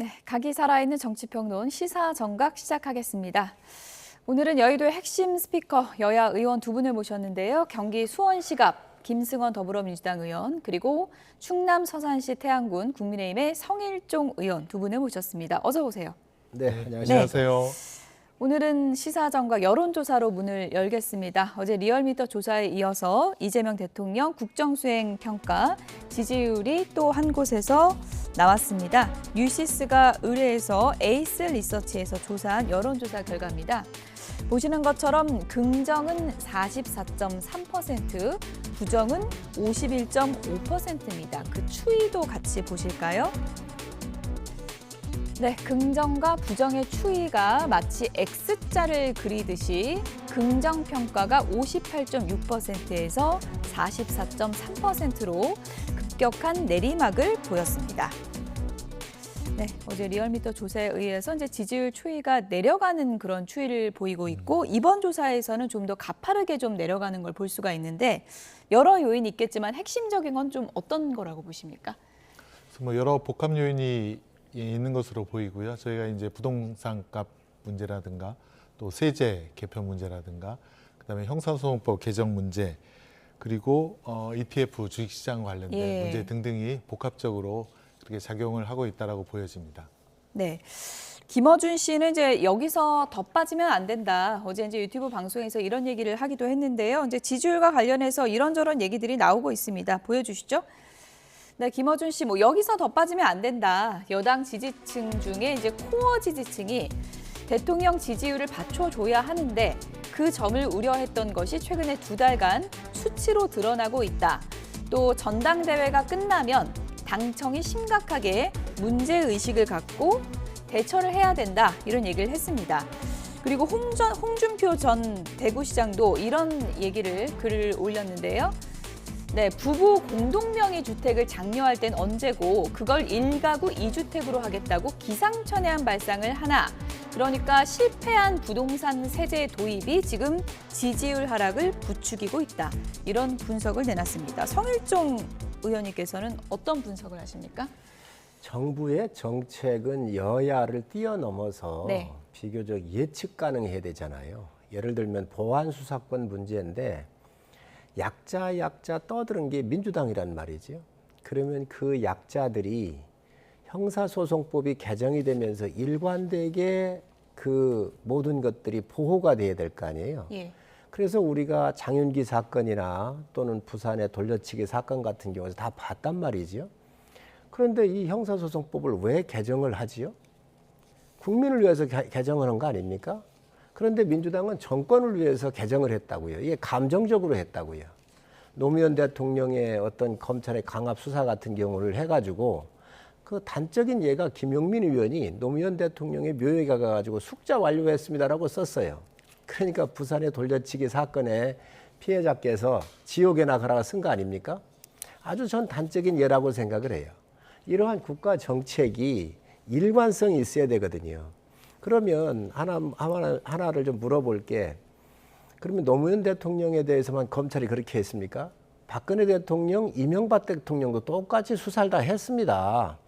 네, 각이 살아있는 정치평론 시사정각 시작하겠습니다. 오늘은 여의도의 핵심 스피커 여야 의원 두 분을 모셨는데요. 경기 수원시갑 김승원 더불어민주당 의원, 그리고 충남 서산시 태안군 국민의힘의 성일종 의원 두 분을 모셨습니다. 어서 오세요. 네, 안녕하세요. 오늘은 시사정각 여론조사로 문을 열겠습니다. 어제 리얼미터 조사에 이어서 이재명 대통령 국정수행 평가 지지율이 또 한 곳에서 나왔습니다. 뉴시스가 의뢰해서 에이스 리서치에서 조사한 여론조사 결과입니다. 보시는 것처럼 긍정은 44.3%, 부정은 51.5%입니다. 그 추이도 같이 보실까요? 네, 긍정과 부정의 추이가 마치 X자를 그리듯이 긍정 평가가 58.6%에서 44.3%로 급격한 내리막을 보였습니다. 네, 어제 리얼미터 조사에 의해서 이제 지지율 추이가 내려가는 그런 추이를 보이고 있고, 이번 조사에서는 좀 더 가파르게 좀 내려가는 걸 볼 수가 있는데, 여러 요인이 있겠지만 핵심적인 건 좀 어떤 거라고 보십니까? 뭐 여러 복합 요인이 있는 것으로 보이고요. 저희가 이제 부동산 값 문제라든가 또 세제 개편 문제라든가 그다음에 형사소송법 개정 문제, 그리고 ETF 주식시장 관련된 문제 등등이 복합적으로 그렇게 작용을 하고 있다라고 보여집니다. 네. 김어준 씨는 이제 여기서 더 빠지면 안 된다. 어제 이제 유튜브 방송에서 이런 얘기를 하기도 했는데요. 이제 지지율과 관련해서 이런저런 얘기들이 나오고 있습니다. 보여주시죠. 네, 김어준 씨, 뭐 여기서 더 빠지면 안 된다. 여당 지지층 중에 이제 코어 지지층이 대통령 지지율을 받쳐줘야 하는데 그 점을 우려했던 것이 최근에 2달간 수치로 드러나고 있다. 또 전당대회가 끝나면 당청이 심각하게 문제의식을 갖고 대처를 해야 된다. 이런 얘기를 했습니다. 그리고 홍준표 전 대구시장도 이런 글을 올렸는데요. 네, 부부 공동명의 주택을 장려할 땐 언제고 그걸 1가구 2주택으로 하겠다고 기상천외한 발상을 하나. 그러니까 실패한 부동산 세제 도입이 지금 지지율 하락을 부추기고 있다. 이런 분석을 내놨습니다. 성일종 의원님께서는 어떤 분석을 하십니까? 정부의 정책은 여야를 뛰어넘어서 비교적 예측 가능해야 되잖아요. 예를 들면 보안수사권 문제인데 약자 떠드는 게 민주당이란 말이죠. 그러면 그 약자들이 형사소송법이 개정이 되면서 일관되게 그 모든 것들이 보호가 돼야 될 거 아니에요. 그래서 우리가 장윤기 사건이나 또는 부산의 돌려치기 사건 같은 경우에서 다 봤단 말이죠. 그런데 이 형사소송법을 왜 개정을 하지요? 국민을 위해서 개정하는 거 아닙니까? 그런데 민주당은 정권을 위해서 개정을 했다고요. 이게 감정적으로 했다고요. 노무현 대통령의 어떤 검찰의 강압 수사 같은 경우를 해가지고 그 단적인 예가 김용민 의원이 노무현 대통령의 묘역에 가가지고 숙자 완료했습니다라고 썼어요. 그러니까 부산의 돌려치기 사건의 피해자께서 지옥에나 가라가 쓴 거 아닙니까? 아주 전 단적인 예라고 생각을 해요. 이러한 국가 정책이 일관성이 있어야 되거든요. 그러면 하나를 좀 물어볼게. 그러면 노무현 대통령에 대해서만 검찰이 그렇게 했습니까? 박근혜 대통령, 이명박 대통령도 똑같이 수사를 다 했습니다.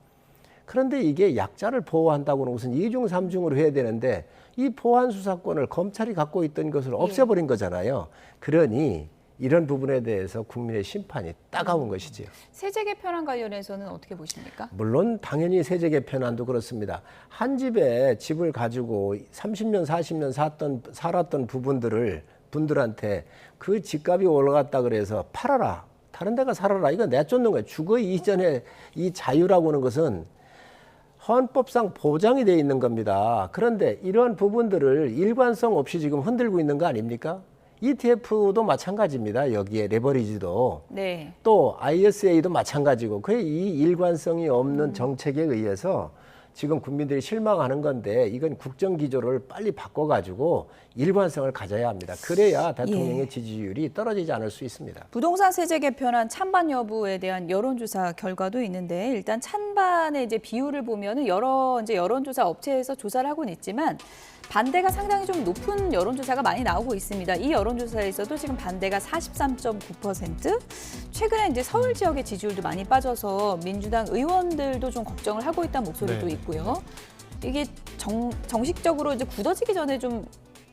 그런데 이게 약자를 보호한다고는 무슨 2중, 3중으로 해야 되는데 이 보안 수사권을 검찰이 갖고 있던 것을 없애버린 거잖아요. 그러니 이런 부분에 대해서 국민의 심판이 따가운 것이지요. 세제 개편안 관련해서는 어떻게 보십니까? 물론 당연히 세제 개편안도 그렇습니다. 한 집에 집을 가지고 30년, 40년 살았던 분들한테 그 집값이 올라갔다 그래서 팔아라. 다른 데가 살아라. 이거 내쫓는 거예요. 주거 이전에 이 자유라고 하는 것은 헌법상 보장이 되어 있는 겁니다. 그런데 이러한 부분들을 일관성 없이 지금 흔들고 있는 거 아닙니까? ETF도 마찬가지입니다. 여기에 레버리지도. 또 ISA도 마찬가지고. 이 일관성이 없는 정책에 의해서 지금 국민들이 실망하는 건데 이건 국정기조를 빨리 바꿔가지고 일관성을 가져야 합니다. 그래야 대통령의 지지율이 떨어지지 않을 수 있습니다. 부동산 세제 개편안 찬반 여부에 대한 여론조사 결과도 있는데, 일단 찬반의 이제 비율을 보면은 여러 이제 여론조사 업체에서 조사를 하고는 있지만 반대가 상당히 좀 높은 여론조사가 많이 나오고 있습니다. 이 여론조사에서도 지금 반대가 43.9%. 최근에 이제 서울 지역의 지지율도 많이 빠져서 민주당 의원들도 좀 걱정을 하고 있다는 목소리도 있고. 있고요. 이게 정식적으로 이제 굳어지기 전에 좀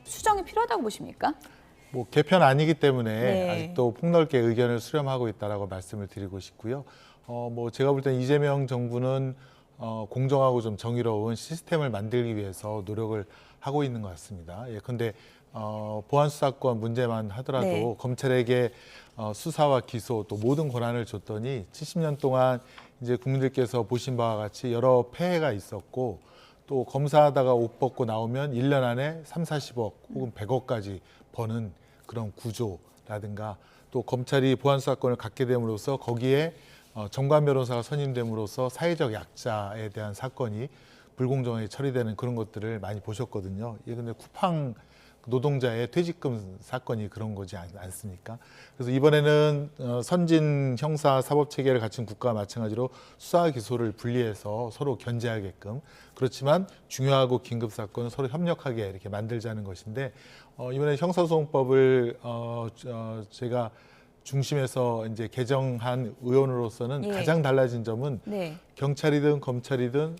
수정이 필요하다고 보십니까? 뭐 개편 아니기 때문에 네. 아직도 폭넓게 의견을 수렴하고 있다라고 말씀을 드리고 싶고요. 뭐 제가 볼 땐 이재명 정부는 공정하고 좀 정의로운 시스템을 만들기 위해서 노력을 하고 있는 것 같습니다. 예컨대 보안 수사권 문제만 하더라도 네. 검찰에게 수사와 기소 또 모든 권한을 줬더니 70년 동안 이제 국민들께서 보신 바와 같이 여러 폐해가 있었고 또 검사하다가 옷 벗고 나오면 1년 안에 3, 40억 혹은 100억까지 버는 그런 구조라든가 또 검찰이 보안 수사권을 갖게 됨으로써 거기에 정관 변호사가 선임됨으로써 사회적 약자에 대한 사건이 불공정하게 처리되는 그런 것들을 많이 보셨거든요. 예, 근데 쿠팡 노동자의 퇴직금 사건이 그런 거지 않습니까? 그래서 이번에는 선진 형사 사법 체계를 갖춘 국가와 마찬가지로 수사 기소를 분리해서 서로 견제하게끔 그렇지만 중요하고 긴급 사건은 서로 협력하게 이렇게 만들자는 것인데 이번에 형사소송법을 제가 중심에서 이제 개정한 의원으로서는 예. 가장 달라진 점은 네. 경찰이든 검찰이든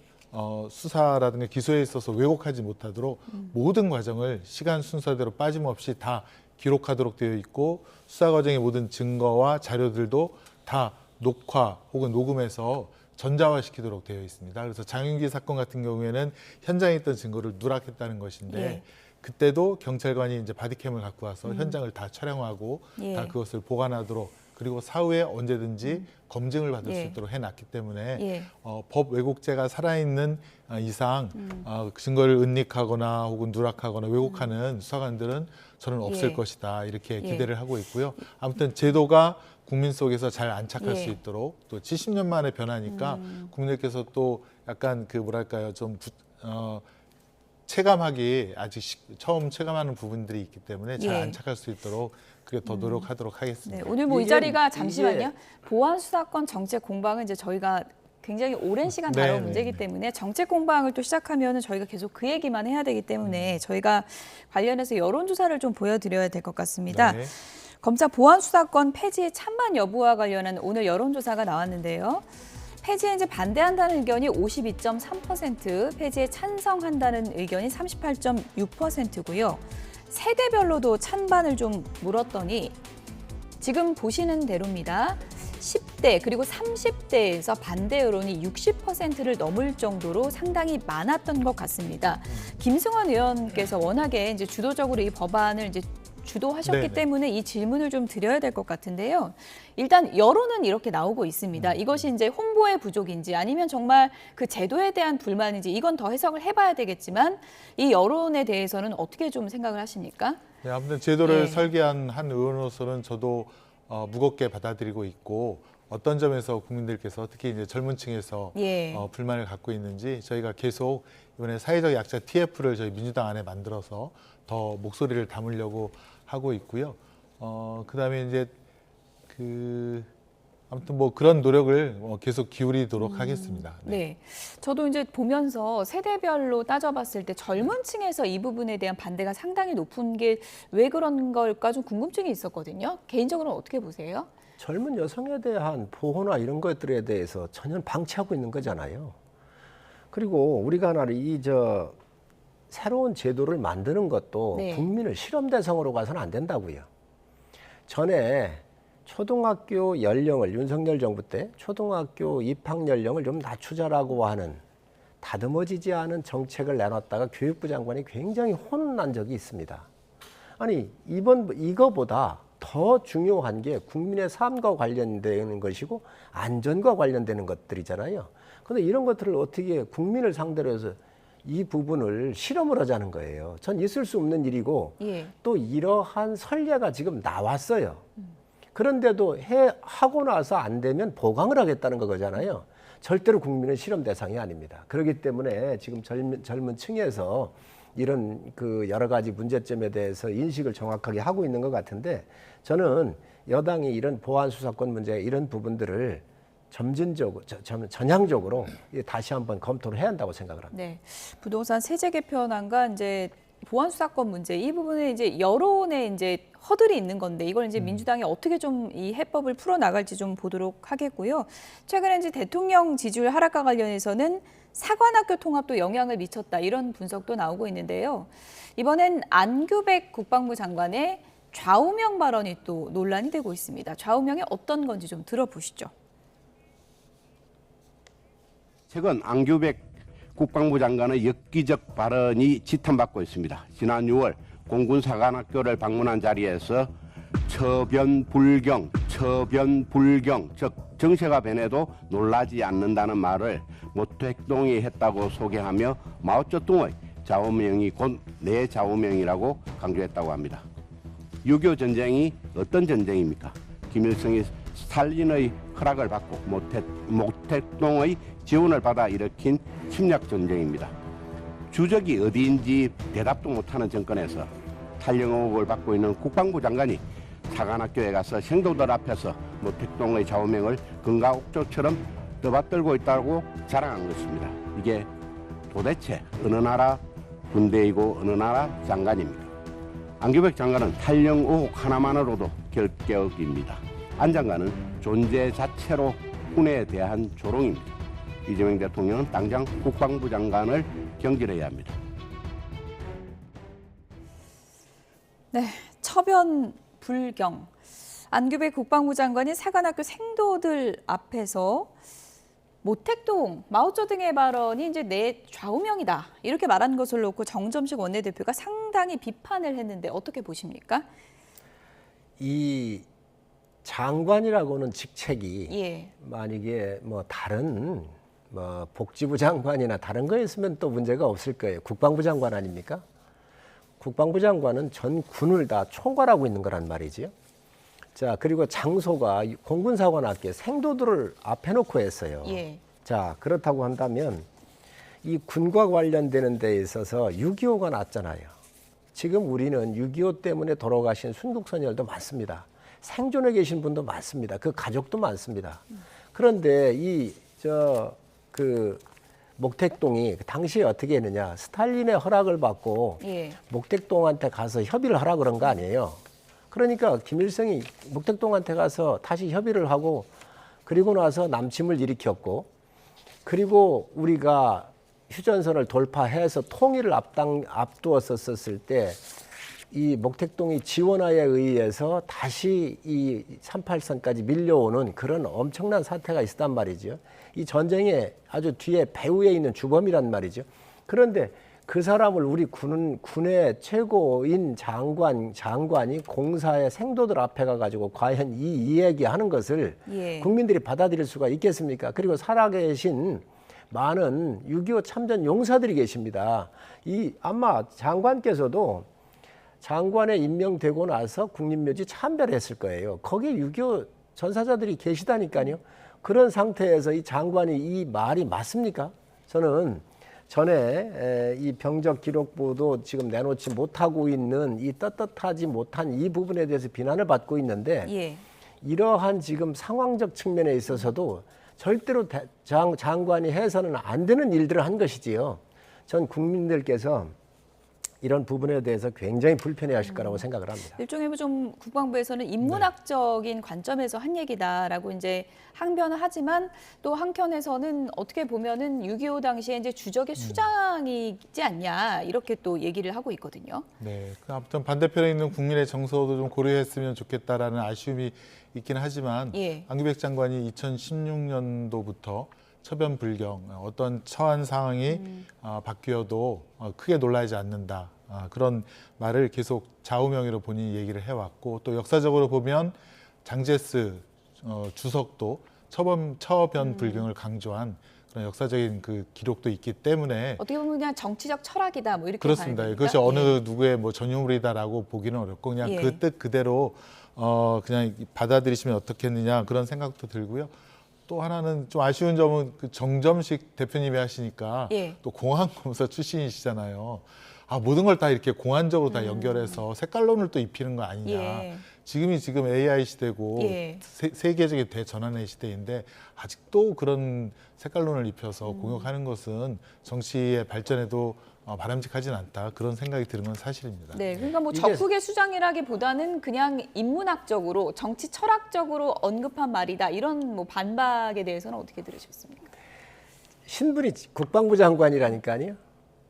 수사라든가 기소에 있어서 왜곡하지 못하도록 모든 과정을 시간 순서대로 빠짐없이 다 기록하도록 되어 있고 수사 과정의 모든 증거와 자료들도 다 녹화 혹은 녹음해서 전자화시키도록 되어 있습니다. 그래서 장윤기 사건 같은 경우에는 현장에 있던 증거를 누락했다는 것인데 예. 그때도 경찰관이 이제 바디캠을 갖고 와서 현장을 다 촬영하고 예. 다 그것을 보관하도록 그리고 사후에 언제든지 검증을 받을 수 예. 있도록 해놨기 때문에 예. 법 왜곡죄가 살아있는 이상 증거를 은닉하거나 혹은 누락하거나 왜곡하는 수사관들은 저는 없을 예. 것이다 이렇게 예. 기대를 하고 있고요. 아무튼 제도가 국민 속에서 잘 안착할 예. 수 있도록 또 70년 만에 변하니까 국민들께서 또 약간 그 뭐랄까요 좀 체감하기 아직 처음 체감하는 부분들이 있기 때문에 잘 예. 안착할 수 있도록 그게 더 노력하도록 하겠습니다. 네, 오늘 뭐 이 이게- 자리가 이게- 잠시만요. 보안 수사권 정책 공방은 이제 저희가 굉장히 오랜 시간 네, 다뤄온 네, 문제이기 네. 때문에 정책 공방을 또 시작하면은 저희가 계속 그 얘기만 해야 되기 때문에 저희가 관련해서 여론조사를 좀 보여드려야 될 것 같습니다. 네. 검찰 보안 수사권 폐지 찬반 여부와 관련한 오늘 여론조사가 나왔는데요. 폐지에 이제 반대한다는 의견이 52.3%, 폐지에 찬성한다는 의견이 38.6%고요. 세대별로도 찬반을 좀 물었더니 지금 보시는 대로입니다. 10대 그리고 30대에서 반대 여론이 60%를 넘을 정도로 상당히 많았던 것 같습니다. 김승환 의원께서 워낙에 이제 주도적으로 이 법안을 이제 주도하셨기 네네. 때문에 이 질문을 좀 드려야 될 것 같은데요. 일단 여론은 이렇게 나오고 있습니다. 이것이 이제 홍보의 부족인지 아니면 정말 그 제도에 대한 불만인지 이건 더 해석을 해봐야 되겠지만 이 여론에 대해서는 어떻게 좀 생각을 하십니까? 네, 아무튼 제도를 예. 설계한 한 의원으로서는 저도 무겁게 받아들이고 있고 어떤 점에서 국민들께서 특히 이제 젊은 층에서 예. 불만을 갖고 있는지 저희가 계속 이번에 사회적 약자 TF를 저희 민주당 안에 만들어서 더 목소리를 담으려고 하고 있고요. 그다음에 이제 아무튼 뭐 그런 노력을 계속 기울이도록 하겠습니다. 네. 저도 이제 보면서 세대별로 따져봤을 때 젊은 층에서 이 부분에 대한 반대가 상당히 높은 게 왜 그런 걸까 좀 궁금증이 있었거든요. 개인적으로는 어떻게 보세요? 젊은 여성에 대한 보호나 이런 것들에 대해서 전혀 방치하고 있는 거잖아요. 그리고 우리가 하나를 새로운 제도를 만드는 것도 네. 국민을 실험 대상으로 가서는 안 된다고요. 전에 초등학교 연령을 윤석열 정부 때 초등학교 입학 연령을 좀 낮추자라고 하는 다듬어지지 않은 정책을 내놨다가 교육부 장관이 굉장히 혼난 적이 있습니다. 아니 이거보다 더 중요한 게 국민의 삶과 관련되는 것이고 안전과 관련되는 것들이잖아요. 그런데 이런 것들을 어떻게 국민을 상대로 해서 이 부분을 실험을 하자는 거예요. 전 있을 수 없는 일이고 예. 또 이러한 선례가 지금 나왔어요. 그런데도 하고 나서 안 되면 보강을 하겠다는 거잖아요. 절대로 국민은 실험 대상이 아닙니다. 그렇기 때문에 지금 젊은 층에서 이런 그 여러 가지 문제점에 대해서 인식을 정확하게 하고 있는 것 같은데 저는 여당이 이런 보안 수사권 문제 이런 부분들을 점진적으로 전향적으로 다시 한번 검토를 해야 한다고 생각을 합니다. 네. 부동산 세제 개편안과 이제 보안 수사권 문제 이 부분에 이제 여론에 이제 허들이 있는 건데 이걸 이제 민주당이 어떻게 좀 이 해법을 풀어 나갈지 좀 보도록 하겠고요. 최근에 이제 대통령 지지율 하락과 관련해서는 사관학교 통합도 영향을 미쳤다 이런 분석도 나오고 있는데요. 이번엔 안규백 국방부 장관의 좌우명 발언이 또 논란이 되고 있습니다. 좌우명이 어떤 건지 좀 들어보시죠. 최근 안규백 국방부 장관의 엽기적 발언이 지탄받고 있습니다. 지난 6월 공군사관학교를 방문한 자리에서 처변불경, 즉 정세가 변해도 놀라지 않는다는 말을 모택동이 했다고 소개하며 마오쩌둥의 좌우명이 곧 내 좌우명이라고 강조했다고 합니다. 6.25 전쟁이 어떤 전쟁입니까? 김일성이 스탈린의 허락을 받고 모택동의 지원을 받아 일으킨 침략 전쟁입니다. 주적이 어디인지 대답도 못하는 정권에서 탈영 의혹을 받고 있는 국방부 장관이 사관학교에 가서 생도들 앞에서 모택동의 좌우명을 금가옥조처럼 떠받들고 있다고 자랑한 것입니다. 이게 도대체 어느 나라 군대이고 어느 나라 장관입니까? 안규백 장관은 탈영 의혹 하나만으로도 결격입니다. 안 장관은 존재 자체로 군에 대한 조롱입니다. 이재명 대통령은 당장 국방부 장관을 경질해야 합니다. 네, 처변 불경. 안규백 국방부 장관이 사관학교 생도들 앞에서 모택동, 마오쩌둥의 발언이 이제 내 좌우명이다 이렇게 말한 것을 놓고 정점식 원내대표가 상당히 비판을 했는데 어떻게 보십니까? 이 장관이라고는 직책이 예. 만약에 뭐 다른 뭐 복지부 장관이나 다른 거였으면 또 문제가 없을 거예요. 국방부 장관 아닙니까? 국방부 장관은 전 군을 다 총괄하고 있는 거란 말이지요. 자, 그리고 장소가 공군사관학교 생도들을 앞에 놓고 했어요. 예. 자, 그렇다고 한다면 이 군과 관련되는 데 있어서 6.25가 났잖아요. 지금 우리는 6.25 때문에 돌아가신 순국선열도 많습니다. 생존해 계신 분도 많습니다. 그 가족도 많습니다. 그런데 목택동이 당시에 어떻게 했느냐. 스탈린의 허락을 받고 예. 목택동한테 가서 협의를 하라 그런 거 아니에요. 그러니까 김일성이 목택동한테 가서 다시 협의를 하고 그리고 나서 남침을 일으켰고 그리고 우리가 휴전선을 돌파해서 통일을 앞두었었을 때 이 목택동이 지원하에 의해서 다시 이 38선까지 밀려오는 그런 엄청난 사태가 있었단 말이죠. 이 전쟁의 아주 뒤에 배후에 있는 주범이란 말이죠. 그런데 그 사람을 우리 군의 최고인 장관이 공사의 생도들 앞에 가가지고 과연 이 얘기하는 것을 예. 국민들이 받아들일 수가 있겠습니까? 그리고 살아계신 많은 6.25 참전 용사들이 계십니다. 아마 장관께서도 장관에 임명되고 나서 국립묘지 참배를 했을 거예요. 거기에 6.25 전사자들이 계시다니까요. 그런 상태에서 이 장관이 이 말이 맞습니까? 저는 전에 이 병적 기록부도 지금 내놓지 못하고 있는 이 떳떳하지 못한 이 부분에 대해서 비난을 받고 있는데 예. 이러한 지금 상황적 측면에 있어서도 절대로 장관이 해서는 안 되는 일들을 한 것이지요. 전 국민들께서 이런 부분에 대해서 굉장히 불편해하실 거라고 생각을 합니다. 일종의 좀 국방부에서는 인문학적인 관점에서 한 얘기다라고 이제 항변을 하지만 또 한켠에서는 어떻게 보면은 6.25 당시에 이제 주적의 수장이지 않냐 이렇게 또 얘기를 하고 있거든요. 네, 아무튼 반대편에 있는 국민의 정서도 좀 고려했으면 좋겠다라는 아쉬움이 있긴 하지만 예. 안규백 장관이 2016년도부터 처변 불경 어떤 처한 상황이 바뀌어도 크게 놀라지 않는다. 그런 말을 계속 좌우명으로 본인이 얘기를 해왔고 또 역사적으로 보면 장제스 주석도 처변 불경을 강조한 그런 역사적인 그 기록도 있기 때문에 어떻게 보면 그냥 정치적 철학이다 뭐 이렇게 그렇습니다. 봐야 그것이 됩니까? 어느 누구의 뭐 전유물이다라고 보기는 어렵고 그냥 예. 그 뜻 그대로 그냥 받아들이시면 어떻겠느냐 그런 생각도 들고요. 또 하나는 좀 아쉬운 점은 그 정점식 대표님이 하시니까 예. 또 공안검사 출신이시잖아요. 모든 걸 다 이렇게 공안적으로 다 연결해서 색깔론을 또 입히는 거 아니냐. 예. 지금 AI 시대고 예. 세계적인 대전환의 시대인데 아직도 그런 색깔론을 입혀서 공격하는 것은 정치의 발전에도 바람직하진 않다. 그런 생각이 드는 건 사실입니다. 네, 그러니까 뭐 적국의 수장이라기보다는 그냥 인문학적으로 정치 철학적으로 언급한 말이다 이런 뭐 반박에 대해서는 어떻게 들으셨습니까? 신분이 국방부 장관이라니까요.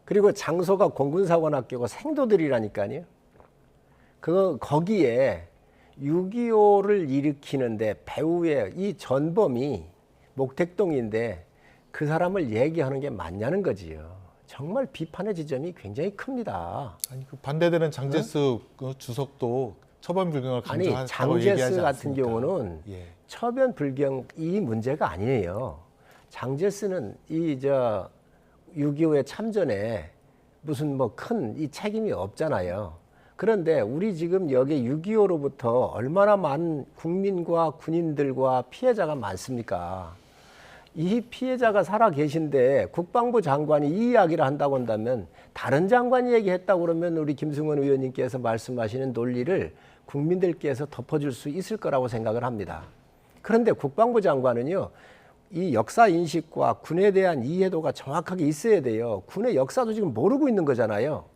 그리고 장소가 공군사관학교고 생도들이라니까요. 거기에 6.25를 일으키는데 배후에 이 전범이 목택동인데 그 사람을 얘기하는 게 맞냐는 거지요. 정말 비판의 지점이 굉장히 큽니다. 아니, 그 반대되는 장제스 그 주석도 처벌 불경을 아니 강조한다고 얘기하지 장제스 같은 않습니까? 경우는 예. 처변 불경 이 문제가 아니에요. 장제스는 6.25의 참전에 무슨 뭐 큰 이 책임이 없잖아요. 그런데 우리 지금 여기 6.25로부터 얼마나 많은 국민과 군인들과 피해자가 많습니까? 이 피해자가 살아 계신데 국방부 장관이 이 이야기를 한다고 한다면 다른 장관이 얘기했다고 그러면 우리 김승원 의원님께서 말씀하시는 논리를 국민들께서 덮어줄 수 있을 거라고 생각을 합니다. 그런데 국방부 장관은요, 이 역사 인식과 군에 대한 이해도가 정확하게 있어야 돼요. 군의 역사도 지금 모르고 있는 거잖아요.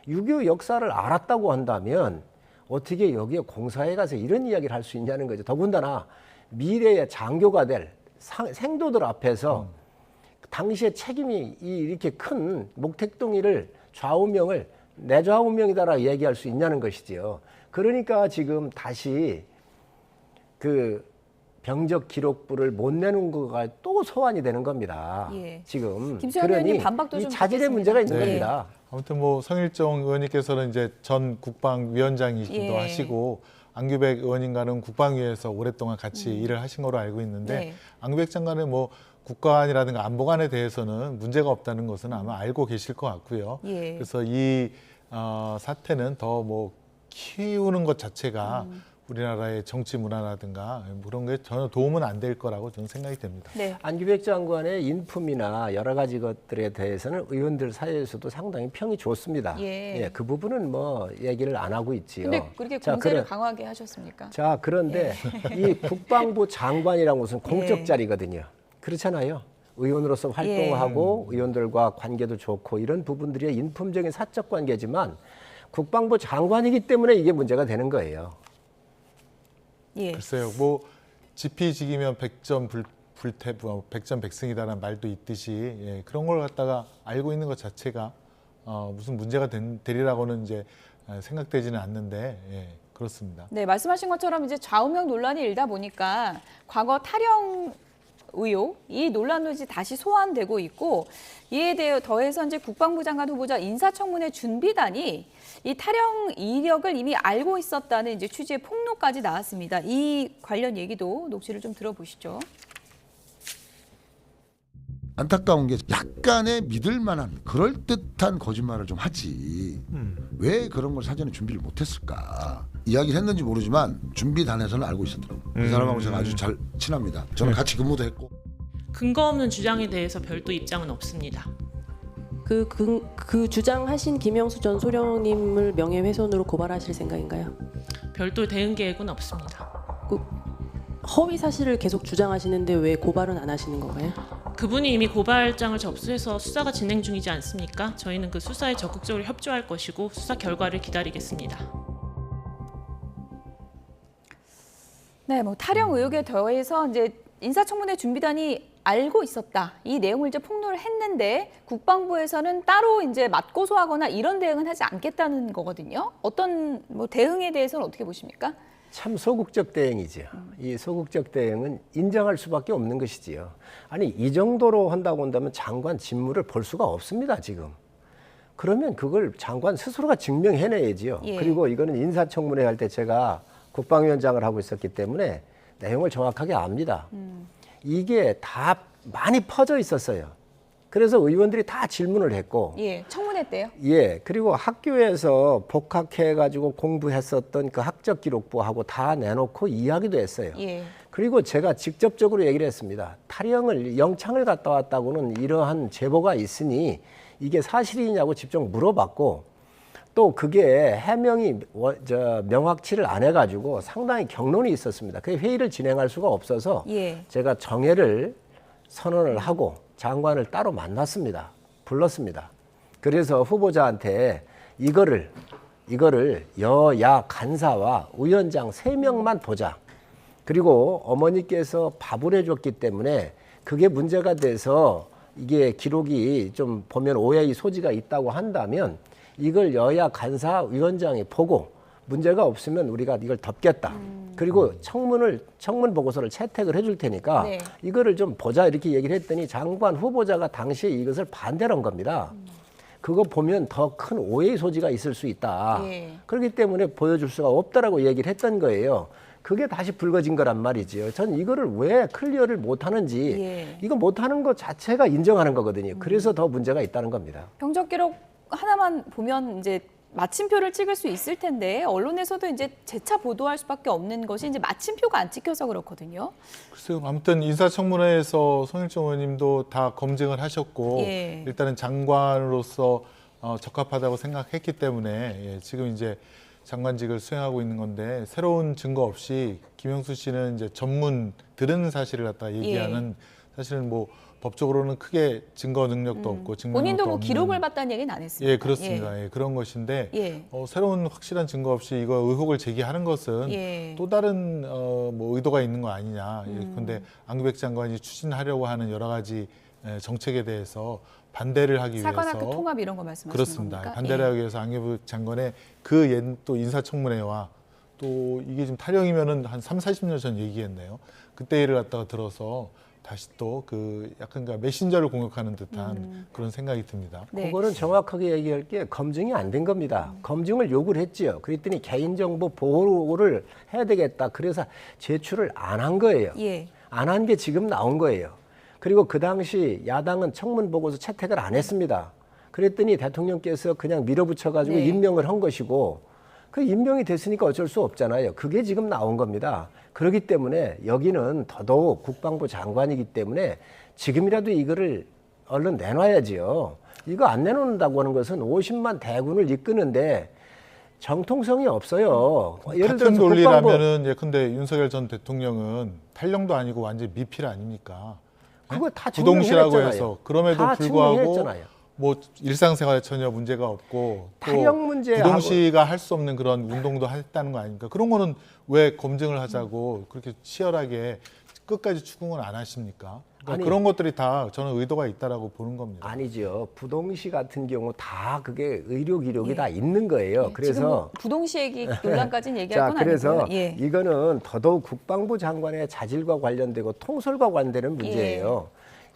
6.25 역사를 알았다고 한다면 어떻게 여기에 공사에 가서 이런 이야기를 할 수 있냐는 거죠. 더군다나 미래의 장교가 될 생도들 앞에서 당시의 책임이 이렇게 큰 목택동이를 좌우명을 내 좌우명이다라고 얘기할 수 있냐는 것이지요. 그러니까 지금 다시 그 병적 기록부를 못 내는 거가 또 소환이 되는 겁니다. 예. 지금 김수현 의원님 반박도 이 좀 자질의 듣겠습니다. 문제가 있는 네. 겁니다. 아무튼 뭐 성일정 의원님께서는 이제 전 국방위원장이기도 예. 하시고 안규백 의원님과는 국방위에서 오랫동안 같이 일을 하신 거로 알고 있는데 네. 안규백 장관은 뭐 국가안이라든가 안보안에 대해서는 문제가 없다는 것은 아마 알고 계실 것 같고요. 예. 그래서 이 사태는 더 뭐 키우는 것 자체가 우리나라의 정치 문화라든가 그런 게 전혀 도움은 안 될 거라고 저는 생각이 됩니다. 네. 안규백 장관의 인품이나 여러 가지 것들에 대해서는 의원들 사이에서도 상당히 평이 좋습니다. 예. 그 부분은 뭐 얘기를 안 하고 있지요. 근데 그렇게 자, 공세를 강하게 하셨습니까? 자, 그런데 이 국방부 장관이라는 것은 공적 예. 자리거든요. 그렇잖아요. 의원으로서 활동하고 의원들과 관계도 좋고 이런 부분들이 인품적인 사적 관계지만 국방부 장관이기 때문에 이게 문제가 되는 거예요. 예. 글쎄요, 뭐 지피지기면 백전백승이다라는 말도 있듯이 예, 그런 걸 갖다가 알고 있는 것 자체가 무슨 문제가 되리라고는 이제 생각되지는 않는데 예, 그렇습니다. 네, 말씀하신 것처럼 이제 좌우명 논란이 일다 보니까 과거 탈영 의혹, 이 논란도 이제 다시 소환되고 있고 이에 대해 더해서 이제 국방부 장관 후보자 인사청문회 준비단이 이 탈영 이력을 이미 알고 있었다는 이제 취지의 폭로까지 나왔습니다. 이 관련 얘기도 녹취를 좀 들어보시죠. 안타까운 게 약간의 믿을 만한 그럴듯한 거짓말을 좀 하지 왜 그런 걸 사전에 준비를 못했을까 이야기를 했는지 모르지만 준비단에서는 알고 있었더라고요. 그 사람하고 제가 아주 잘 친합니다. 저는 같이 근무도 했고. 근거 없는 주장에 대해서 별도 입장은 없습니다. 그 주장하신 김영수 전 소령님을 명예훼손으로 고발하실 생각인가요? 별도 대응 계획은 없습니다. 허위 사실을 계속 주장하시는데 왜 고발은 안 하시는 건가요? 그분이 이미 고발장을 접수해서 수사가 진행 중이지 않습니까? 저희는 그 수사에 적극적으로 협조할 것이고 수사 결과를 기다리겠습니다. 네, 뭐 탈영 의혹에 더해서 이제 인사청문회 준비단이 알고 있었다. 이 내용을 이제 폭로를 했는데 국방부에서는 따로 이제 맞고소하거나 이런 대응은 하지 않겠다는 거거든요. 어떤 뭐 대응에 대해서는 어떻게 보십니까? 참 소극적 대응이죠. 이 소극적 대응은 인정할 수밖에 없는 것이지요. 아니 이 정도로 한다고 한다면 장관 직무를 볼 수가 없습니다. 지금. 그러면 그걸 장관 스스로가 증명해내야지요. 예. 그리고 이거는 인사청문회 할 때 제가 국방위원장을 하고 있었기 때문에 내용을 정확하게 압니다. 이게 다 많이 퍼져 있었어요. 그래서 의원들이 다 질문을 했고 예, 청문회 때요. 예, 그리고 학교에서 복학해가지고 공부했었던 그 학적 기록부하고 다 내놓고 이야기도 했어요. 예. 그리고 제가 직접적으로 얘기를 했습니다. 탈영을 영창을 갔다 왔다고는 이러한 제보가 있으니 이게 사실이냐고 직접 물어봤고 또 그게 해명이 명확치를 안 해가지고 상당히 경론이 있었습니다. 그 회의를 진행할 수가 없어서 예. 제가 정회를 선언을 하고 장관을 따로 만났습니다. 불렀습니다. 그래서 후보자한테 이거를 여야 간사와 위원장 3명만 보자. 그리고 어머니께서 밥을 해줬기 때문에 그게 문제가 돼서 이게 기록이 좀 보면 오해의 소지가 있다고 한다면 이걸 여야 간사위원장이 보고 문제가 없으면 우리가 이걸 덮겠다. 그리고 청문 보고서를 채택을 해줄 테니까 네. 이거를 좀 보자 이렇게 얘기를 했더니 장관 후보자가 당시에 이것을 반대를 한 겁니다. 그거 보면 더 큰 오해의 소지가 있을 수 있다. 예. 그렇기 때문에 보여줄 수가 없다라고 얘기를 했던 거예요. 그게 다시 불거진 거란 말이지요. 전 이거를 왜 클리어를 못하는지 예. 이거 못하는 것 자체가 인정하는 거거든요. 그래서 더 문제가 있다는 겁니다. 병적 기록 하나만 보면 이제 마침표를 찍을 수 있을 텐데 언론에서도 이제 재차 보도할 수밖에 없는 것이 이제 마침표가 안 찍혀서 그렇거든요. 글쎄요. 아무튼 인사청문회에서 송일정 의원님도 다 검증을 하셨고 예. 일단은 장관으로서 적합하다고 생각했기 때문에 예, 지금 이제 장관직을 수행하고 있는 건데 새로운 증거 없이 김영수 씨는 이제 전문 들은 사실을 갖다 얘기하는 사실은 뭐 법적으로는 크게 증거 능력도 없고 증명력도 본인도 뭐 없는 기록을 봤다는 얘기는 안 했습니다. 예, 그렇습니다. 예, 그런 것인데 예. 새로운 확실한 증거 없이 이거 의혹을 제기하는 것은 예. 또 다른 뭐 의도가 있는 거 아니냐. 그런데 안규백 장관이 추진하려고 하는 여러 가지 정책에 대해서 반대를 하기 사관학교 위해서 통합 이런 거 말씀하시는 그렇습니다. 겁니까? 반대를 예. 하기 위해서 안규백 장관의 또 인사청문회와 또 이게 지금 타령이면은 한 30-40년 전 얘기했네요. 그때 일을 갖다가 들어서 다시 또 그 약간 메신저를 공격하는 듯한 그런 생각이 듭니다. 네. 그거는 정확하게 얘기할 게 검증이 안 된 겁니다. 검증을 요구를 했지요. 그랬더니 개인정보 보호를 해야 되겠다. 그래서 제출을 안 한 거예요. 예. 안 한 게 지금 나온 거예요. 그리고 그 당시 야당은 청문 보고서 채택을 안 했습니다. 그랬더니 대통령께서 그냥 밀어붙여가지고 네. 임명을 한 것이고 그 임명이 됐으니까 어쩔 수 없잖아요. 그게 지금 나온 겁니다. 그렇기 때문에 여기는 더더욱 국방부 장관이기 때문에 지금이라도 이거를 얼른 내놔야지요. 이거 안 내놓는다고 하는 것은 50만 대군을 이끄는데 정통성이 없어요. 예를 같은 들어서 국방부 논리라면은 예컨대 윤석열 전 대통령은 탈령도 아니고 완전 미필 아닙니까? 그거 다 부동시라고 증명해냈잖아요. 해서 그럼에도 다 불구하고 증명했잖아요. 뭐 일상생활에 전혀 문제가 없고 또 탈영 문제하고- 부동시가 할 수 없는 그런 운동도 했다는 거 아닙니까? 그런 거는 왜 검증을 하자고 그렇게 치열하게 끝까지 추궁을 안 하십니까? 그러니까 아니, 그런 것들이 다 저는 의도가 있다라고 보는 겁니다. 아니죠. 부동시 같은 경우 다 그게 의료 기록이 다 있는 거예요. 지금 그래서 뭐 부동시 얘기 논란까지는 얘기할 자, 건 그래서 아니고요. 예. 이거는 더더욱 국방부 장관의 자질과 관련되고 통솔과 관련되는 문제예요.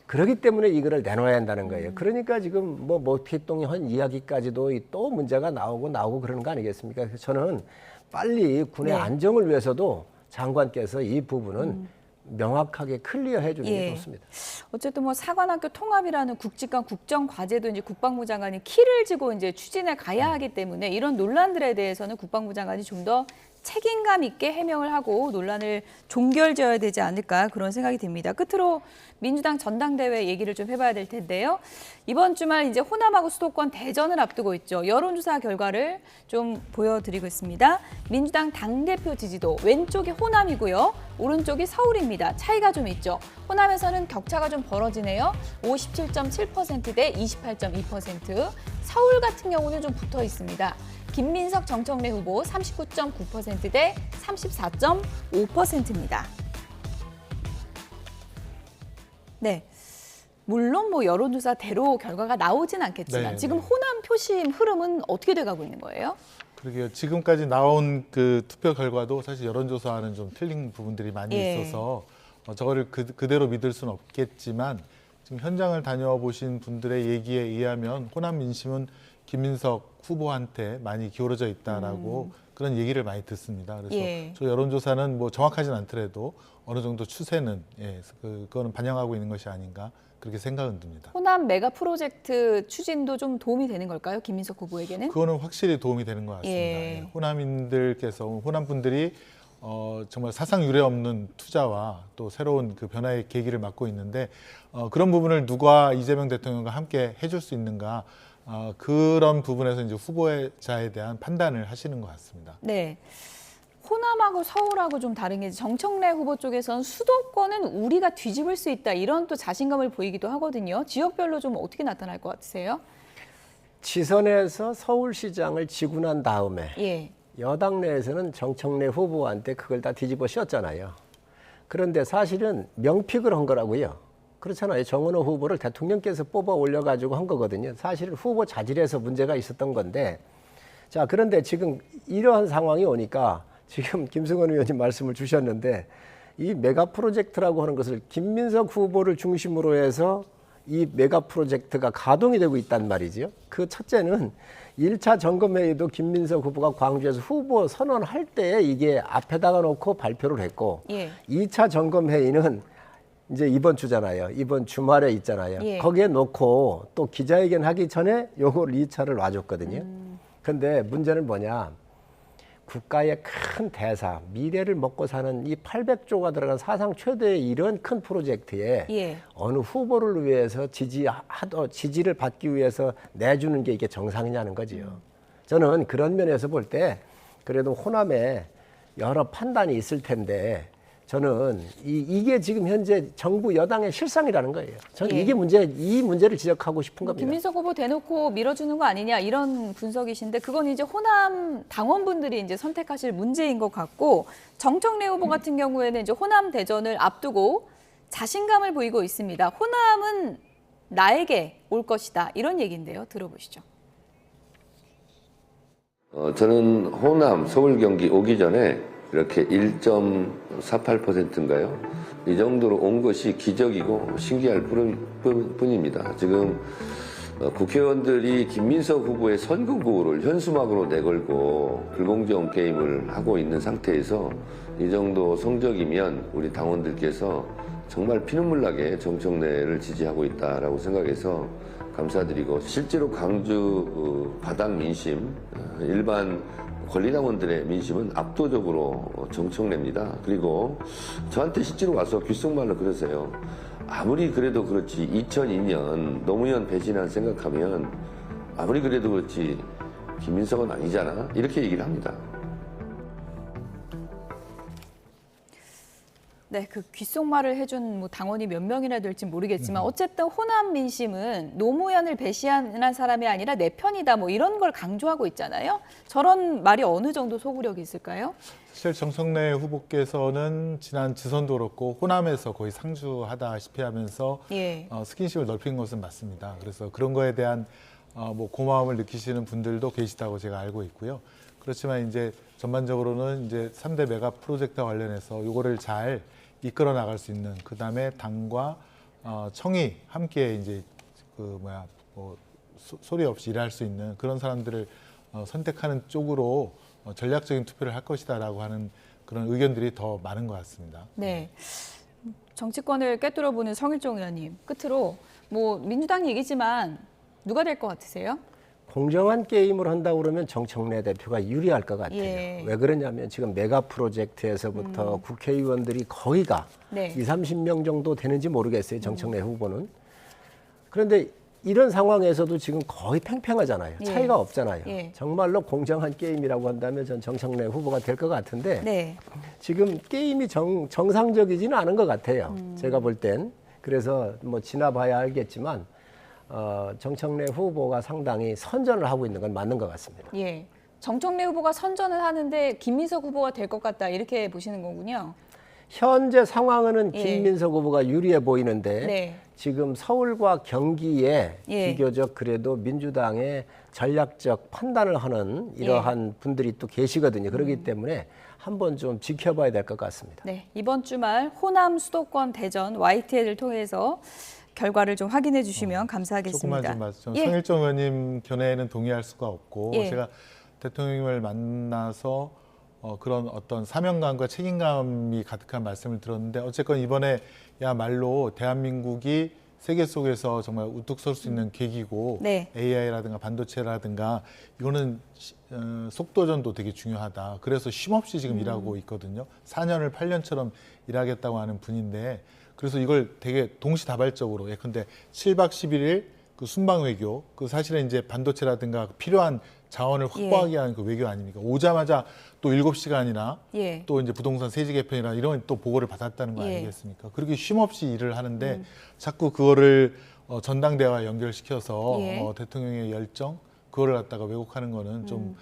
그렇기 때문에 이거를 내놔야 한다는 거예요. 그러니까 지금 뭐 모피동의 이야기까지도 또 문제가 나오고 그러는 거 아니겠습니까? 그래서 저는 빨리 군의 네. 안정을 위해서도 장관께서 이 부분은 명확하게 클리어해 주는 게 예. 좋습니다. 어쨌든 뭐 사관학교 통합이라는 굵직한 국정 과제도 이제 국방부 장관이 키를 쥐고 이제 추진해 가야 하기 때문에 이런 논란들에 대해서는 국방부 장관이 좀 더 책임감 있게 해명을 하고 논란을 종결지어야 되지 않을까 그런 생각이 듭니다. 끝으로 민주당 전당대회 얘기를 좀 해봐야 될 텐데요. 이번 주말 이제 호남하고 수도권 대전을 앞두고 있죠. 여론조사 결과를 좀 보여드리겠습니다. 민주당 당대표 지지도 왼쪽이 호남이고요. 오른쪽이 서울입니다. 차이가 좀 있죠. 호남에서는 격차가 좀 벌어지네요. 57.7% 대 28.2%. 서울 같은 경우는 좀 붙어 있습니다. 김민석 정청래 후보 39.9% 대 34.5%입니다. 네. 물론 뭐 여론조사대로 결과가 나오진 않겠지만 네, 지금 네. 호남 표심 흐름은 어떻게 돼가고 있는 거예요? 그러게요. 지금까지 나온 그 투표 결과도 사실 여론조사와는 좀 틀린 부분들이 많이 예. 있어서 저거를 그대로 믿을 수는 없겠지만 지금 현장을 다녀와 보신 분들의 얘기에 의하면 호남 민심은 김민석 후보한테 많이 기울어져 있다라고 그런 얘기를 많이 듣습니다. 그래서 예. 저 여론조사는 뭐 정확하진 않더라도 어느 정도 추세는 그거는 반영하고 있는 것이 아닌가 그렇게 생각은 듭니다. 호남 메가 프로젝트 추진도 좀 도움이 되는 걸까요? 김민석 후보에게는? 그거는 확실히 도움이 되는 것 같습니다. 예. 예. 호남인들께서 호남 분들이 정말 사상 유례 없는 투자와 또 새로운 그 변화의 계기를 맞고 있는데 그런 부분을 누가 이재명 대통령과 함께 해줄 수 있는가 그런 부분에서 이제 후보자에 대한 판단을 하시는 것 같습니다. 네. 호남하고 서울하고 좀 다른 게 정청래 후보 쪽에서는 수도권은 우리가 뒤집을 수 있다 이런 또 자신감을 보이기도 하거든요. 지역별로 좀 어떻게 나타날 것 같으세요? 지선에서 서울시장을 지고 난 다음에 예. 여당 내에서는 정청래 후보한테 그걸 다 뒤집어 씌웠잖아요. 그런데 사실은 명픽을 한 거라고요. 그렇잖아요. 정은호 후보를 대통령께서 뽑아 올려가지고 한 거거든요. 사실은 후보 자질에서 문제가 있었던 건데, 자, 그런데 지금 이러한 상황이 오니까 지금 김승원 의원님 말씀을 주셨는데, 이 메가 프로젝트라고 하는 것을 김민석 후보를 중심으로 해서 이 메가 프로젝트가 가동이 되고 있단 말이죠. 그 첫째는 1차 점검회의도 김민석 후보가 광주에서 후보 선언할 때 이게 앞에다가 놓고 발표를 했고, 예. 2차 점검회의는 이제 이번 주잖아요. 이번 주말에 있잖아요. 예. 거기에 놓고 또 기자회견 하기 전에 요걸 2차를 놔줬거든요. 근데 문제는 뭐냐. 국가의 큰 대사, 미래를 먹고 사는 이 800조가 들어간 사상 최대의 이런 큰 프로젝트에 예. 어느 후보를 위해서 지지를 받기 위해서 내주는 게 이게 정상이냐는 거지요. 저는 그런 면에서 볼 때 그래도 호남에 여러 판단이 있을 텐데 저는 이게 지금 현재 정부 여당의 실상이라는 거예요. 저는 예. 이 문제를 지적하고 싶은 겁니다. 김민석 후보 대놓고 밀어주는 거 아니냐 이런 분석이신데 그건 이제 호남 당원분들이 이제 선택하실 문제인 것 같고 정청래 후보 같은 경우에는 이제 호남 대전을 앞두고 자신감을 보이고 있습니다. 호남은 나에게 올 것이다 이런 얘기인데요. 들어보시죠. 저는 호남, 서울, 경기 오기 전에 이렇게 1.48%인가요? 이 정도로 온 것이 기적이고 신기할 뿐입니다. 지금 국회의원들이 김민석 후보의 선거 구호를 현수막으로 내걸고 불공정 게임을 하고 있는 상태에서 이 정도 성적이면 우리 당원들께서 정말 피눈물 나게 정청래를 지지하고 있다라고 생각해서 감사드리고 실제로 광주 바닥 민심, 일반 권리당원들의 민심은 압도적으로 정청래입니다. 그리고 저한테 실제로 와서 귓속말로 그러세요. 아무리 그래도 그렇지 2002년 노무현 배신한 생각하면 아무리 그래도 그렇지 김민석은 아니잖아 이렇게 얘기를 합니다. 네, 그 귓속말을 해준 뭐 당원이 몇 명이나 될지 모르겠지만 어쨌든 호남 민심은 노무현을 배신한 사람이 아니라 내 편이다 뭐 이런 걸 강조하고 있잖아요. 저런 말이 어느 정도 소구력이 있을까요? 사실 정청래 후보께서는 지난 지선도 그렇고 호남에서 거의 상주하다시피 하면서 예. 스킨십을 넓힌 것은 맞습니다. 그래서 그런 거에 대한 뭐 고마움을 느끼시는 분들도 계시다고 제가 알고 있고요. 그렇지만 이제 전반적으로는 이제 3대 메가 프로젝트와 관련해서 요거를 잘 이끌어 나갈 수 있는 그다음에 당과 청이 함께 이제 소리 없이 일할 수 있는 그런 사람들을 선택하는 쪽으로 전략적인 투표를 할 것이다라고 하는 그런 의견들이 더 많은 것 같습니다. 네. 정치권을 꿰뚫어보는 성일종 의원님 끝으로 뭐 민주당 얘기지만 누가 될 것 같으세요? 공정한 게임을 한다고 그러면 정청래 대표가 유리할 것 같아요. 예. 왜 그러냐면 지금 메가 프로젝트에서부터 국회의원들이 거의가 네. 20, 30명 정도 되는지 모르겠어요. 정청래 후보는. 그런데 이런 상황에서도 지금 거의 팽팽하잖아요. 예. 차이가 없잖아요. 예. 정말로 공정한 게임이라고 한다면 전 정청래 후보가 될 것 같은데 네. 지금 게임이 정상적이지는 않은 것 같아요. 제가 볼 땐. 그래서 뭐 지나봐야 알겠지만 정청래 후보가 상당히 선전을 하고 있는 건 맞는 것 같습니다. 예. 정청래 후보가 선전을 하는데 김민석 후보가 될 것 같다 이렇게 보시는 거군요. 현재 상황은 예. 김민석 후보가 유리해 보이는데 네. 지금 서울과 경기에 예. 비교적 그래도 민주당의 전략적 판단을 하는 이러한 분들이 또 계시거든요. 그렇기 때문에 한번 좀 지켜봐야 될 것 같습니다. 네. 이번 주말 호남 수도권 대전 YTN을 통해서 결과를 좀 확인해 주시면 감사하겠습니다. 조금만 좀 말씀. 예. 성일종 의원님 견해에는 동의할 수가 없고 예. 제가 대통령님을 만나서 그런 어떤 사명감과 책임감이 가득한 말씀을 들었는데 어쨌건 이번에야말로 대한민국이 세계 속에서 정말 우뚝 설 수 있는 계기고 네. AI라든가 반도체라든가 이거는 속도전도 되게 중요하다. 그래서 쉼없이 지금 일하고 있거든요. 4년을 8년처럼 일하겠다고 하는 분인데 그래서 이걸 되게 동시다발적으로 예컨대 7박 11일 그 순방 외교 그 사실은 이제 반도체라든가 필요한 자원을 확보하기 위한 그 외교 아닙니까? 오자마자 또 7시간이나 예. 또 이제 부동산 세제 개편이나 이런 또 보고를 받았다는 거 예. 아니겠습니까? 그렇게 쉼없이 일을 하는데 자꾸 그거를 전당대회와 연결시켜서 예. 대통령의 열정 그거를 갖다가 왜곡하는 거는 좀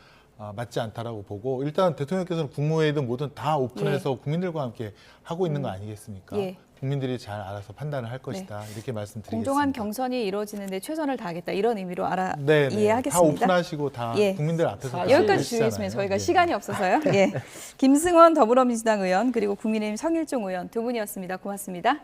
맞지 않다라고 보고 일단 대통령께서는 국무회의든 뭐든 다 오픈해서 국민들과 함께 하고 있는 거 아니겠습니까? 예. 국민들이 잘 알아서 판단을 할 것이다 이렇게 말씀드리겠습니다. 공정한 경선이 이루어지는데 최선을 다하겠다 이런 의미로 네, 이해하겠습니다. 다 오픈하시고 다 예. 국민들 앞에서 다 여기까지 해주시잖아요. 주의했으면 저희가 예. 시간이 없어서요. 예. 김승원 더불어민주당 의원 그리고 국민의힘 성일종 의원 두 분이었습니다. 고맙습니다.